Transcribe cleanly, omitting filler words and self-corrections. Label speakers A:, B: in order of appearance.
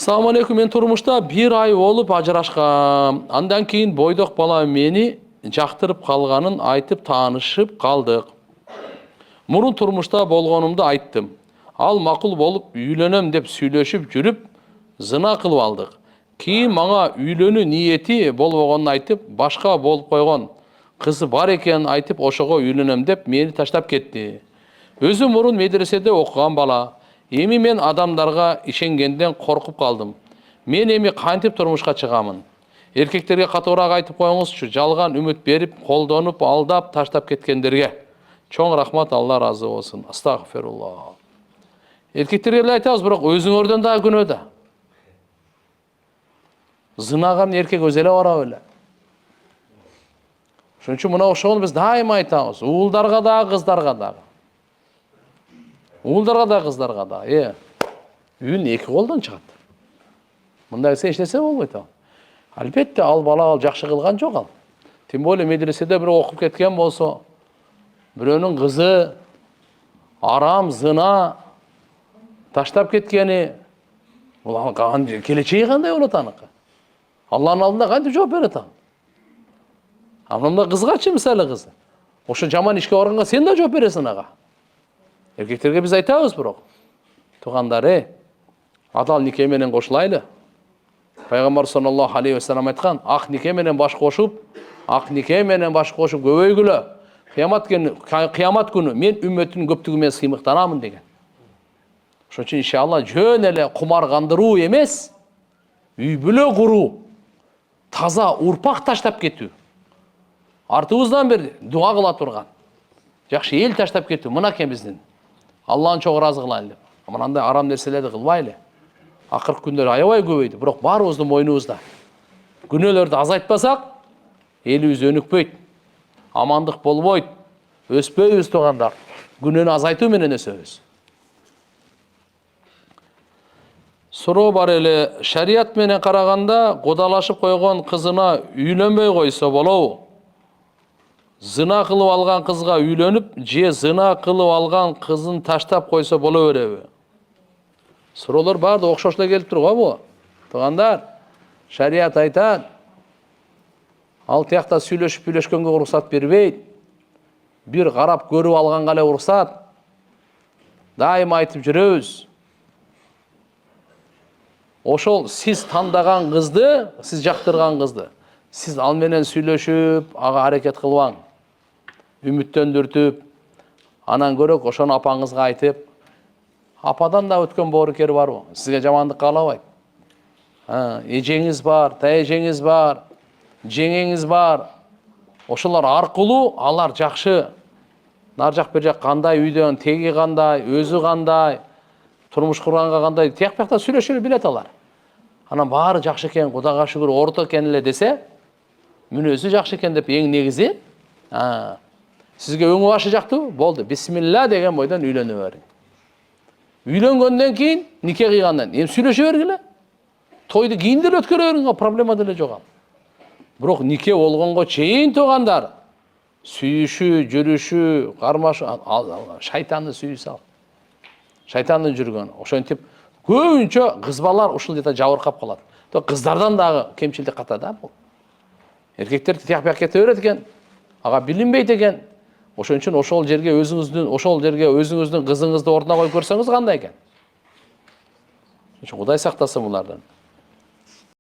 A: Assalamu алейкум, мен турмушта 1 ай болуп ажырашкам. Андан кийин бойдок бала мени жактырып калганын айтып таанышып калдык. Мурун турмушта болгонумду айттым. Ал макул болуп үйлөнөм деп сүйлөшүп жүрүп, зына кылып алдык. Кийин мага үйлөнүү ниети болбогонун айтып, башка болуп койгон кызы бар экенин айтып, ошого үйлөнөм деп мени таштап кетти. Өзү мурун медреседе окуган бала. Эми мен адамдарга ишенгенден коркуп калдым. Мен эми кантип турмушка чыгамын? Эркектерге катуураак айтып коюңузчу, жалган үмүт берип, колдонуп, алдап, таштап кеткендерге. Чоң рахмат, Алла разы болсун. Астагфируллах. Эркектерге эле айтабыз, бирок өзүңөрдөн да күнөө да. Зынаган эркек өзү эле барабы эле. Ошон үчүн мына ошону биз дайыма айтабыз. Уулдарга да, кыздарга да. Уулдарга да, кыздарга да. Үйүн эки колдон чыгат. Мындай эч нерсе болбойт ал. Албетте ал бала жакшы кылган жок ал. Тем более медреседе бирөө окуп кеткен болсо, бирөөнүн кызы арам, зына таштап кеткени, бул анын келечеги кандай болот аныкы? Алланын алдында кантип жооп берет ал? Мында кызгачы мисалы кыз. Ошо жаман ишке барганга сен да жооп бересиң ага. Эркектерге биз айтабыз бирок. Туугандар, адал нике менен кошулайлы. Пайгамбар саллаллаху алейхи вассалам айткан, ак нике менен баш кошуп, көбөйгүлө. Кыямат күнү мен үммөттүн көптүгү менен сыймыктанамын деген. Ошон үчүн иншалла жөн эле кумар кандыруу эмес, үй бүлө куруу, таза урпак таштап кетүү. Артыбыздан бери дуа кыла турган. Жакшы эл таштап кетүү мынакей биздин. Аллахын чоң ыраазы кылайлы деп. Мынандай арам нерселерди кылбайлы. Акыркы күндөр аябай көбөйдү, бирок баарыбыздын мойнубузда. Күнөөлөрдү азайтпасак, элибиз өнүкпөйт, амандык болбойт, өспөйбүз туугандар. Күнөөнү азайтуу менен өсөбүз. Суроо бар эле, шарият менен караганда кудалашып койгон кызына үйлөнбөй койсо болобу? Зына кылып алган кызга үйлөнүп, же зына кылып алган кызын таштап койсо боло береби? Суроолор баары окшош эле келип тургабы? Туугандар, шарият айтат, ал тиякта сүйлөшкөнгө уруксат бербейт. Бир карап көрүп алганга эле уруксат. Дайыма айтып жүрөбүз. Ошол сиз тандаган кызды, сиз жактырган кызды, сиз ал менен сүйлөшүп, ага аракет кылбаң. Үмүттөндүртүп, анан көрөк ошону апаңызга айтып, ападан да өткөн боорукер барбы? Сизге жамандык каалабайт. Эжеңиз бар, тайэжеңиз бар, жеңеңиз бар. Ошолор аркылуу алар жакшы. Нар жак бер жак кандай үйдөн, теги кандай, өзү кандай, турмуш курганга кандай, тияк бакта сүйлөшүп билет алар. Анан баары жакшы экен, Кудайга шүгүр, орто экен эле десе, мүнөзү жакшы экен деп эң негизи, сизге өңү башы жактыбы? Болду, бисмилла деген бойдон үйлөнө бериң. Үйлөнгөндөн кийин, нике кыйгандан эми сүйлөшө бергиле. Тойду кийин деле өткөрө бериң, проблема деле жок ал. Бирок нике болгонго чейин туугандар, сүйүшүү, жүрүшүү, кармашуу, шайтанды сүйүү сал. Шайтандын жүргөн. Ошентип көбүнчө кыз балар ушул жерде жабыркап калат. Кыздардан дагы кемчилдик ката да бул. Эркектер тияк бияк кете берет экен, ага билинбейт экен. Ошон үчүн ошол жерге өзүңүздүн кызыңызды ордуна коюп көрсөңүз кандай экен? Кудай сактасын булардан.